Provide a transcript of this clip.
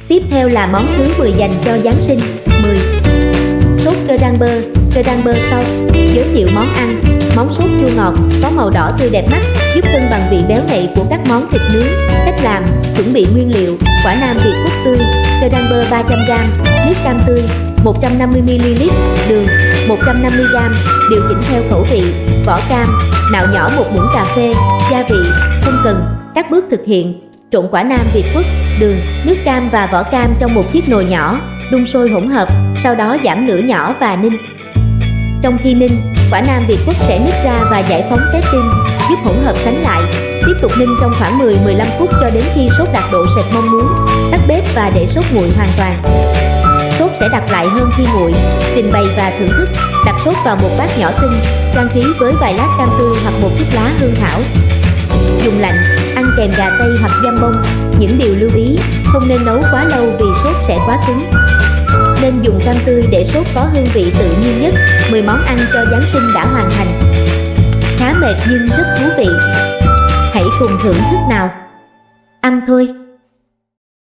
Tiếp theo là món thứ 10 dành cho Giáng sinh. 10. Sốt Cranberry sauce. Giới thiệu món ăn. Món sốt chua ngọt, có màu đỏ tươi đẹp mắt, giúp cân bằng vị béo ngậy của các món thịt nướng. Cách làm: chuẩn bị nguyên liệu: quả nam Việt Quất tươi, cranberry 300g, nước cam tươi 150ml, đường 150g, điều chỉnh theo khẩu vị, vỏ cam, nạo nhỏ 1 muỗng cà phê, gia vị không cần. Các bước thực hiện: trộn quả nam Việt Quất, đường, nước cam và vỏ cam trong một chiếc nồi nhỏ, đun sôi hỗn hợp, sau đó giảm lửa nhỏ và ninh. Trong khi ninh, quả nam Việt Quất sẽ nứt ra và giải phóng pectin, giúp hỗn hợp sánh lại. Tiếp tục ninh trong khoảng 10-15 phút cho đến khi sốt đạt độ sệt mong muốn. Tắt bếp và để sốt nguội hoàn toàn. Sốt sẽ đặc lại hơn khi nguội. Trình bày và thưởng thức: đặt sốt vào một bát nhỏ xinh, trang trí với vài lát cam tươi hoặc một chút lá hương thảo. Dùng lạnh, ăn kèm gà tây hoặc jambon. Những điều lưu ý: không nên nấu quá lâu vì sốt sẽ quá cứng. Nên dùng cam tươi để sốt có hương vị tự nhiên nhất. 10 món ăn cho Giáng sinh đã hoàn thành. Khá mệt nhưng rất thú vị. Hãy cùng thưởng thức nào. Ăn thôi.